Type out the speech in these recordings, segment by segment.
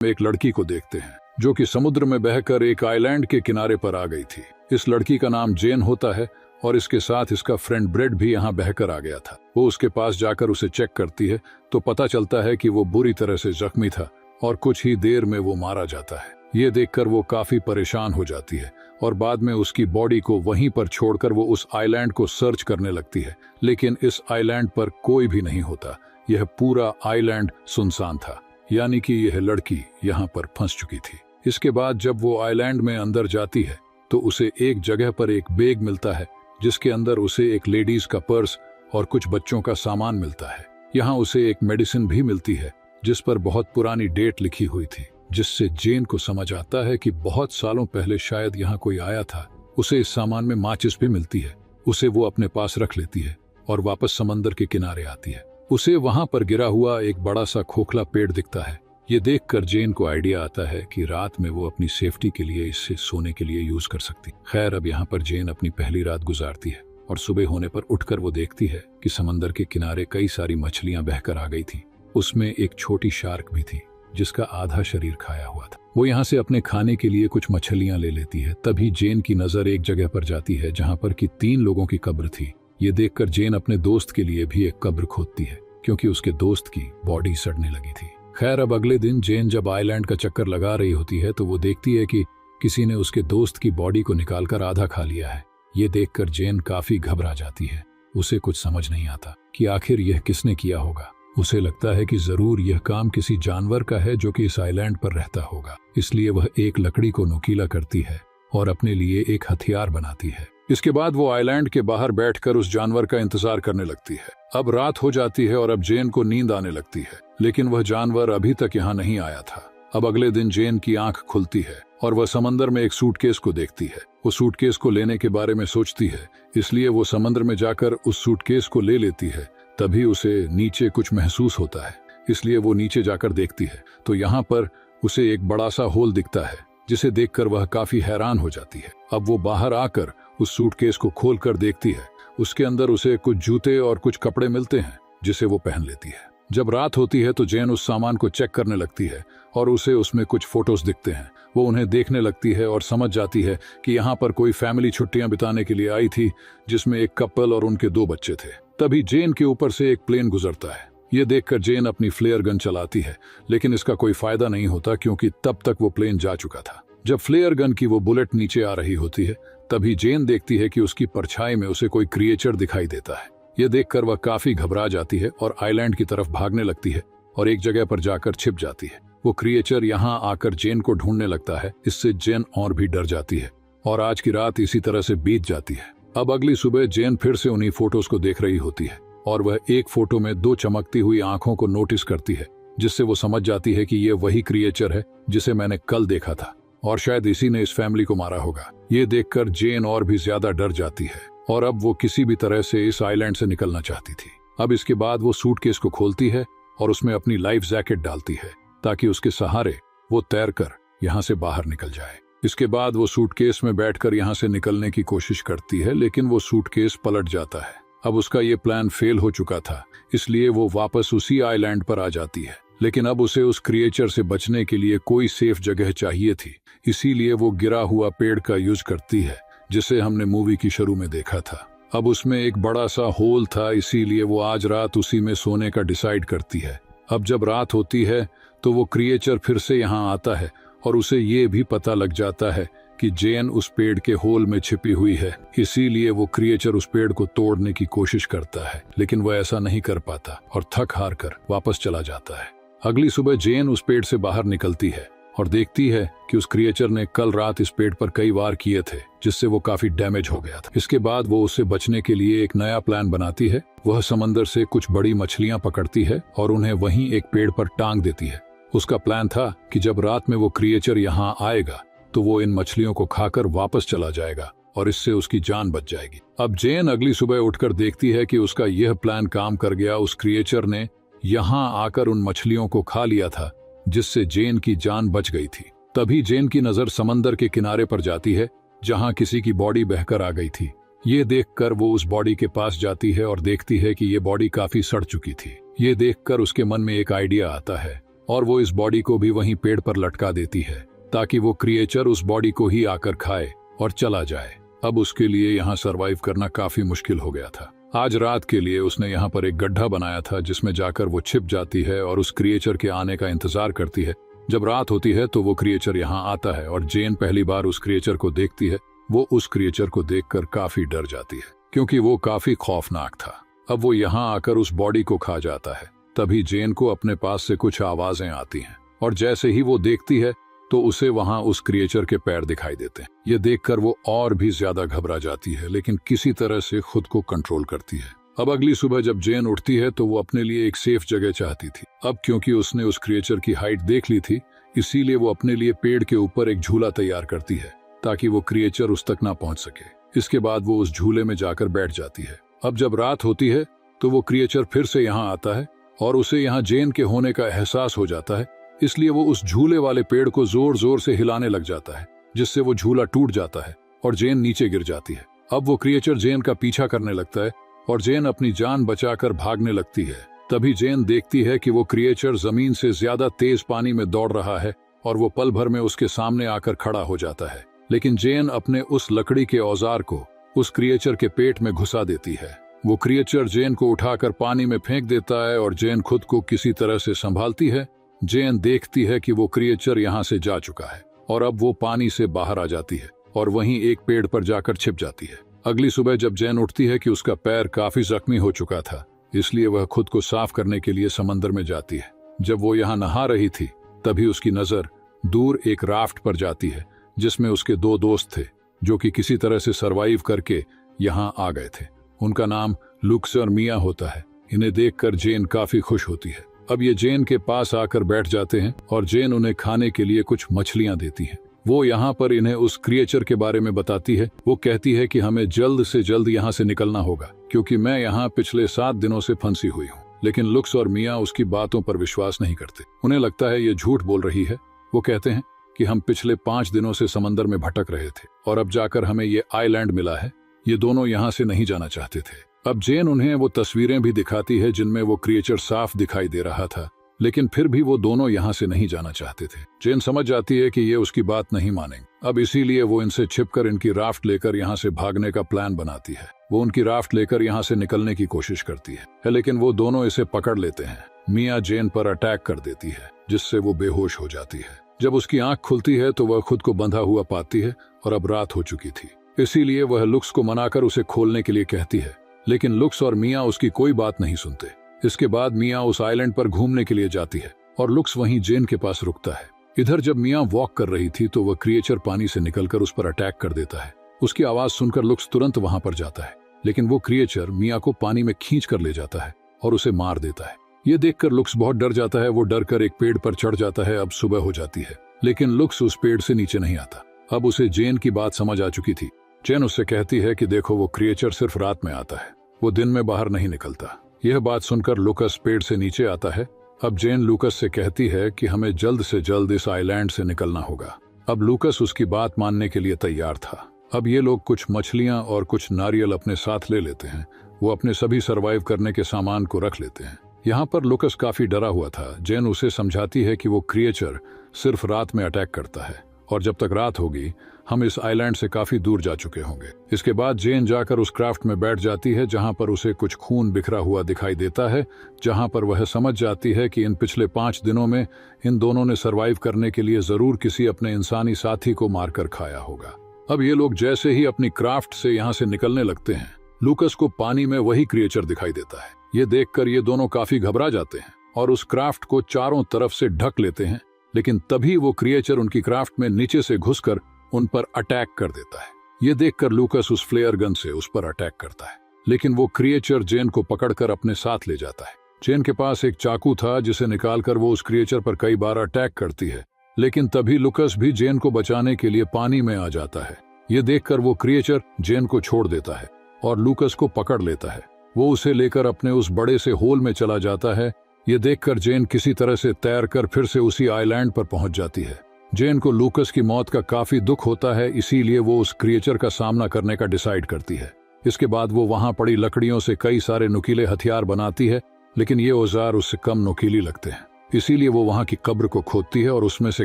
एक लड़की को देखते हैं जो कि समुद्र में बहकर एक आइलैंड के किनारे पर आ गई थी। इस लड़की का नाम जेन होता है और इसके साथ इसका फ्रेंड ब्रेड भी यहाँ बहकर आ गया था। वो उसके पास जाकर उसे चेक करती है तो पता चलता है कि वो बुरी तरह से जख्मी था और कुछ ही देर में वो मारा जाता है। ये देखकर वो काफी परेशान हो जाती है और बाद में उसकी बॉडी को वहीं पर छोड़कर वो उस आइलैंड को सर्च करने लगती है, लेकिन इस आइलैंड पर कोई भी नहीं होता। यह पूरा आइलैंड सुनसान था, यानी कि यह लड़की यहाँ पर फंस चुकी थी। इसके बाद जब वो आइलैंड में अंदर जाती है तो उसे एक जगह पर एक बैग मिलता है जिसके अंदर उसे एक लेडीज का पर्स और कुछ बच्चों का सामान मिलता है। यहाँ उसे एक मेडिसिन भी मिलती है जिस पर बहुत पुरानी डेट लिखी हुई थी, जिससे जेन को समझ आता है कि बहुत सालों पहले शायद यहाँ कोई आया था। उसे इस सामान में माचिस भी मिलती है। उसे वो अपने पास रख लेती है और वापस समंदर के किनारे आती है। उसे वहां पर गिरा हुआ एक बड़ा सा खोखला पेड़ दिखता है। ये देखकर जेन को आइडिया आता है कि रात में वो अपनी सेफ्टी के लिए इससे सोने के लिए यूज कर सकती। खैर, अब यहाँ पर जेन अपनी पहली रात गुजारती है और सुबह होने पर उठकर वो देखती है कि समंदर के किनारे कई सारी मछलियां बहकर आ गई थी। उसमें एक छोटी शार्क भी थी जिसका आधा शरीर खाया हुआ था। वो यहाँ से अपने खाने के लिए कुछ मछलियां ले लेती है। तभी जेन की नजर एक जगह पर जाती है जहाँ पर कि 3 लोगों की कब्र थी। ये देखकर जेन अपने दोस्त के लिए भी एक कब्र खोदती है क्योंकि उसके दोस्त की बॉडी सड़ने लगी थी। खैर, अब अगले दिन जेन जब आइलैंड का चक्कर लगा रही होती है तो वो देखती है कि किसी ने उसके दोस्त की बॉडी को निकालकर आधा खा लिया है। ये देखकर जेन काफी घबरा जाती है। उसे कुछ समझ नहीं आता कि आखिर यह किसने किया होगा। उसे लगता है कि जरूर यह काम किसी जानवर का है जो कि इस आइलैंड पर रहता होगा। इसलिए वह एक लकड़ी को नुकीला करती है और अपने लिए एक हथियार बनाती है। इसके बाद वो आइलैंड के बाहर बैठकर उस जानवर का इंतजार करने लगती है। अब रात हो जाती है और अब जेन को नींद आने लगती है, लेकिन वह जानवर अभी तक यहाँ नहीं आया था। अब अगले दिन जेन की आंख खुलती है और वह समंदर में एक सूटकेस को देखती है। वो सूटकेस को लेने के बारे में सोचती है, इसलिए वो समंदर में जाकर उस सूटकेस को ले लेती है। तभी उसे नीचे कुछ महसूस होता है, इसलिए वो नीचे जाकर देखती है तो यहाँ पर उसे एक बड़ा सा होल दिखता है, जिसे देखकर वह काफी हैरान हो जाती है। अब वो बाहर आकर उस सूटकेस को खोलकर देखती है। उसके अंदर उसे कुछ जूते और कुछ कपड़े मिलते हैं जिसे वो पहन लेती है। जब रात होती है तो जेन उस सामान को चेक करने लगती है और उसे उसमें कुछ फोटोज दिखते हैं। वो उन्हें देखने लगती है और समझ जाती है कि यहाँ पर कोई फैमिली छुट्टियां बिताने के लिए आई थी, जिसमें एक कपल और उनके 2 बच्चे थे। तभी जेन के ऊपर से एक प्लेन गुजरता है। ये देखकर जेन अपनी फ्लेयर गन चलाती है, लेकिन इसका कोई फायदा नहीं होता क्योंकि तब तक वो प्लेन जा चुका था। जब फ्लेयर गन की वो बुलेट नीचे आ रही होती है तभी जेन देखती है कि उसकी परछाई में उसे कोई क्रिएचर दिखाई देता है। ये देखकर वह काफी घबरा जाती है और आइलैंड की तरफ भागने लगती है और एक जगह पर जाकर छिप जाती है। वो क्रिएचर यहाँ आकर जेन को ढूंढने लगता है। इससे जेन और भी डर जाती है और आज की रात इसी तरह से बीत जाती है। अब अगली सुबह जेन फिर से उन्हीं फोटोज को देख रही होती है और वह एक फोटो में 2 चमकती हुई आंखों को नोटिस करती है, जिससे वो समझ जाती है कि ये वही क्रिएचर है जिसे मैंने कल देखा था और शायद इसी ने इस फैमिली को मारा होगा। ये देखकर जेन और भी ज्यादा डर जाती है और अब वो किसी भी तरह से इस आइलैंड से निकलना चाहती थी। अब इसके बाद वो सूटकेस को खोलती है और उसमें अपनी लाइफ जैकेट डालती है ताकि उसके सहारे वो तैरकर यहाँ से बाहर निकल जाए। इसके बाद वो सूटकेस में बैठकर यहाँ से निकलने की कोशिश करती है, लेकिन वो सूटकेस पलट जाता है। अब उसका ये प्लान फेल हो चुका था, इसलिए वो वापस उसी आइलैंड पर आ जाती है। लेकिन अब उसे उस क्रिएचर से बचने के लिए कोई सेफ जगह चाहिए थी, इसीलिए वो गिरा हुआ पेड़ का यूज करती है जिसे हमने मूवी की शुरू में देखा था। अब उसमें एक बड़ा सा होल था, इसीलिए वो आज रात उसी में सोने का डिसाइड करती है। अब जब रात होती है तो वो क्रिएचर फिर से यहाँ आता है और उसे ये भी पता लग जाता है कि जेन उस पेड़ के होल में छिपी हुई है। इसीलिए वो क्रिएचर उस पेड़ को तोड़ने की कोशिश करता है, लेकिन वह ऐसा नहीं कर पाता और थक हार कर वापस चला जाता है। अगली सुबह जेन उस पेड़ से बाहर निकलती है और देखती है कि उस क्रिएचर ने कल रात इस पेड़ पर कई वार किए थे, जिससे वो काफी डैमेज हो गया था। इसके बाद वो उससे बचने के लिए एक नया प्लान बनाती है। वह समंदर से कुछ बड़ी मछलियां पकड़ती है और उन्हें वहीं एक पेड़ पर टांग देती है। उसका प्लान था कि जब रात में वो क्रिएचर यहाँ आएगा तो वो इन मछलियों को खाकर वापस चला जाएगा और इससे उसकी जान बच जाएगी। अब जेन अगली सुबह उठकर देखती है कि उसका यह प्लान काम कर गया। उस क्रिएचर ने यहाँ आकर उन मछलियों को खा लिया था, जिससे जेन की जान बच गई थी। तभी जेन की नजर समंदर के किनारे पर जाती है जहाँ किसी की बॉडी बहकर आ गई थी। ये देखकर वो उस बॉडी के पास जाती है और देखती है कि ये बॉडी काफी सड़ चुकी थी। ये देखकर उसके मन में एक आइडिया आता है और वो इस बॉडी को भी वहीं पेड़ पर लटका देती है ताकि वो क्रिएचर उस बॉडी को ही आकर खाए और चला जाए। अब उसके लिए यहाँ सरवाइव करना काफी मुश्किल हो गया था। आज रात के लिए उसने यहाँ पर एक गड्ढा बनाया था जिसमें जाकर वो छिप जाती है और उस क्रिएचर के आने का इंतजार करती है। जब रात होती है तो वो क्रिएचर यहाँ आता है और जेन पहली बार उस क्रिएचर को देखती है। वो उस क्रिएचर को देखकर काफी डर जाती है क्योंकि वो काफी खौफनाक था। अब वो यहाँ आकर उस बॉडी को खा जाता है। तभी जेन को अपने पास से कुछ आवाजें आती हैं और जैसे ही वो देखती है तो उसे वहां उस क्रिएचर के पैर दिखाई देते हैं। ये देखकर वो और भी ज्यादा घबरा जाती है लेकिन किसी तरह से खुद को कंट्रोल करती है। अब अगली सुबह जब जेन उठती है तो वो अपने लिए एक सेफ जगह चाहती थी। अब क्योंकि उसने उस क्रिएचर की हाइट देख ली थी इसीलिए वो अपने लिए पेड़ के ऊपर एक झूला तैयार करती है ताकि वो क्रिएचर उस तक ना पहुंच सके। इसके बाद वो उस झूले में जाकर बैठ जाती है। अब जब रात होती है तो वो क्रिएचर फिर से यहाँ आता है और उसे यहाँ जेन के होने का एहसास हो जाता है, इसलिए वो उस झूले वाले पेड़ को जोर जोर से हिलाने लग जाता है जिससे वो झूला टूट जाता है और जेन नीचे गिर जाती है। अब वो क्रिएचर जेन का पीछा करने लगता है और जेन अपनी जान बचाकर भागने लगती है। तभी जेन देखती है कि वो क्रिएचर जमीन से ज्यादा तेज पानी में दौड़ रहा है और वो पल भर में उसके सामने आकर खड़ा हो जाता है। लेकिन जेन अपने उस लकड़ी के औजार को उस क्रिएचर के पेट में घुसा देती है। वो क्रिएचर जेन को उठाकर पानी में फेंक देता है और जेन खुद को किसी तरह से संभालती है। जेन देखती है कि वो क्रिएचर यहाँ से जा चुका है और अब वो पानी से बाहर आ जाती है और वहीं एक पेड़ पर जाकर छिप जाती है। अगली सुबह जब जेन उठती है कि उसका पैर काफी जख्मी हो चुका था इसलिए वह खुद को साफ करने के लिए समंदर में जाती है। जब वो यहाँ नहा रही थी तभी उसकी नजर दूर एक राफ्ट पर जाती है जिसमें उसके दो दोस्त थे जो कि किसी तरह से सरवाइव करके यहाँ आ गए थे। उनका नाम लुक्स और मिया होता है। इन्हें देखकर जेन काफी खुश होती है। अब ये जेन के पास आकर बैठ जाते हैं और जेन उन्हें खाने के लिए कुछ मछलियां देती है। वो यहाँ पर इन्हें उस क्रिएचर के बारे में बताती है। वो कहती है कि हमें जल्द से जल्द यहाँ से निकलना होगा क्योंकि मैं यहाँ पिछले 7 दिनों से फंसी हुई हूँ। लेकिन लुक्स और मिया उसकी बातों पर विश्वास नहीं करते। उन्हें लगता है ये झूठ बोल रही है। वो कहते हैं कि हम पिछले 5 दिनों से समंदर में भटक रहे थे और अब जाकर हमें ये आइलैंड मिला है। ये दोनों यहाँ से नहीं जाना चाहते थे। अब जेन उन्हें वो तस्वीरें भी दिखाती है जिनमें वो क्रिएचर साफ दिखाई दे रहा था लेकिन फिर भी वो दोनों यहाँ से नहीं जाना चाहते थे। जेन समझ जाती है कि ये उसकी बात नहीं मानेंगे। अब इसीलिए वो इनसे छिपकर इनकी राफ्ट लेकर यहाँ से भागने का प्लान बनाती है। वो उनकी राफ्ट लेकर यहाँ से निकलने की कोशिश करती है लेकिन वो दोनों इसे पकड़ लेते हैं। मिया जेन पर अटैक कर देती है जिससे वो बेहोश हो जाती है। जब उसकी आंख खुलती है तो वह खुद को बंधा हुआ पाती है और अब रात हो चुकी थी इसीलिए वह लुक्स को मनाकर उसे खोलने के लिए कहती है लेकिन लुक्स और मिया उसकी कोई बात नहीं सुनते। इसके बाद मिया उस आइलैंड पर घूमने के लिए जाती है और लुक्स वहीं जेन के पास रुकता है। इधर जब मिया वॉक कर रही थी तो वह क्रिएचर पानी से निकलकर उस पर अटैक कर देता है। उसकी आवाज सुनकर लुक्स तुरंत वहां पर जाता है लेकिन वो क्रिएचर मिया को पानी में खींच कर ले जाता है और उसे मार देता है। ये देखकर लुक्स बहुत डर जाता है। वो डर कर एक पेड़ पर चढ़ जाता है। अब सुबह हो जाती है लेकिन लुक्स उस पेड़ से नीचे नहीं आता। अब उसे जेन की बात समझ आ चुकी थी। जेन उससे कहती है कि देखो वो क्रिएचर सिर्फ रात में आता है, वो दिन में बाहर नहीं निकलता। यह बात सुनकर लुकस पेड़ से नीचे आता है। अब जेन लुकस से कहती है कि हमें जल्द से जल्द इस आइलैंड से निकलना होगा। अब लुकस उसकी बात मानने के लिए तैयार था। अब ये लोग कुछ मछलियां और कुछ नारियल अपने साथ ले लेते हैं। वो अपने सभी सरवाइव करने के सामान को रख लेते हैं। यहाँ पर लुकस काफी डरा हुआ था। जेन उसे समझाती है कि वो क्रिएचर सिर्फ रात में अटैक करता है और जब तक रात होगी हम इस आइलैंड से काफी दूर जा चुके होंगे। इसके बाद जेन जाकर उस क्राफ्ट में बैठ जाती है जहां पर उसे कुछ खून बिखरा हुआ दिखाई देता है, जहां पर वह समझ जाती है कि इन पिछले 5 दिनों में इन दोनों ने सरवाइव करने के लिए जरूर किसी अपने इंसानी साथी को मारकर खाया होगा। अब ये लोग जैसे ही अपनी क्राफ्ट से यहाँ से निकलने लगते हैं, लुकस को पानी में वही क्रिएचर दिखाई देता है। ये देखकर ये दोनों काफी घबरा जाते हैं और उस क्राफ्ट को चारों तरफ से ढक लेते हैं, लेकिन तभी वो क्रिएचर उनकी क्राफ्ट में नीचे से घुसकर उन पर अटैक कर देता है। ये देखकर लुकस उस फ्लेयर गन से उस पर अटैक करता है, लेकिन वो क्रिएचर जेन को पकड़कर अपने साथ ले जाता है। जेन के पास एक चाकू था जिसे निकालकर वो उस क्रिएचर पर कई बार अटैक करती है, लेकिन तभी लुकस भी जेन को बचाने के लिए पानी में आ जाता है। ये देखकर वो क्रिएचर जेन को छोड़ देता है और लुकस को पकड़ लेता है। वो उसे लेकर अपने उस बड़े से होल में चला जाता है। ये देखकर जेन किसी तरह से तैरकर फिर से उसी आइलैंड पर पहुंच जाती है। जेन को लुकस की मौत का काफी दुख होता है, इसीलिए वो उस क्रिएचर का सामना करने का डिसाइड करती है। इसके बाद वो वहां पड़ी लकड़ियों से कई सारे नुकीले हथियार बनाती है, लेकिन ये औजार उससे कम नुकीली लगते हैं। इसीलिए वो वहां की कब्र को खोदती है और उसमें से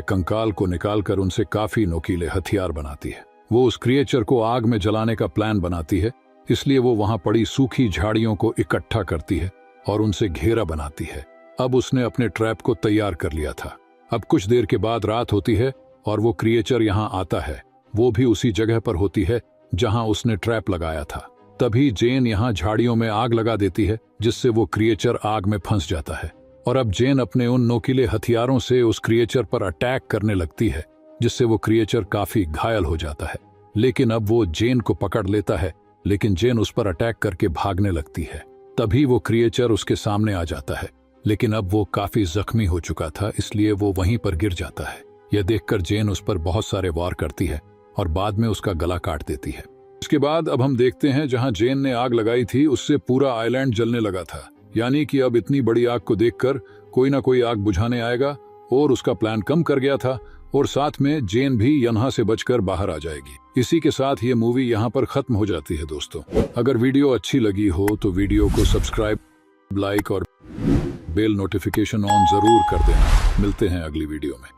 कंकाल को निकालकर उनसे काफी नोकीले हथियार बनाती है। वो उस क्रिएचर को आग में जलाने का प्लान बनाती है, इसलिए वो वहां पड़ी सूखी झाड़ियों को इकट्ठा करती है और उनसे घेरा बनाती है। अब उसने अपने ट्रैप को तैयार कर लिया था। अब कुछ देर के बाद रात होती है और वो क्रिएचर यहाँ आता है। वो भी उसी जगह पर होती है जहां उसने ट्रैप लगाया था। तभी जेन यहाँ झाड़ियों में आग लगा देती है, जिससे वो क्रिएचर आग में फंस जाता है। और अब जेन अपने उन नोकीले हथियारों से उस क्रिएचर पर अटैक करने लगती है, जिससे वो क्रिएचर काफी घायल हो जाता है। लेकिन अब वो जेन को पकड़ लेता है, लेकिन जेन उस पर अटैक करके भागने लगती है। तभी वो क्रिएचर उसके सामने आ जाता है, लेकिन अब वो काफी जख्मी हो चुका था, इसलिए वो वहीं पर गिर जाता है। यह देखकर जेन उस पर बहुत सारे वार करती है और बाद में उसका गला काट देती है। इसके बाद अब हम देखते हैं जहां जेन ने आग लगाई थी उससे पूरा आइलैंड जलने लगा था, यानी कि अब इतनी बड़ी आग को देखकर कोई ना कोई आग बुझाने आएगा और उसका प्लान कम कर गया था और साथ में जेन भी यहाँ से बचकर बाहर आ जाएगी। इसी के साथ ये मूवी यहाँ पर खत्म हो जाती है। दोस्तों, अगर वीडियो अच्छी लगी हो तो वीडियो को सब्सक्राइब, लाइक और बेल नोटिफिकेशन ऑन जरूर कर देना। मिलते हैं अगली वीडियो में।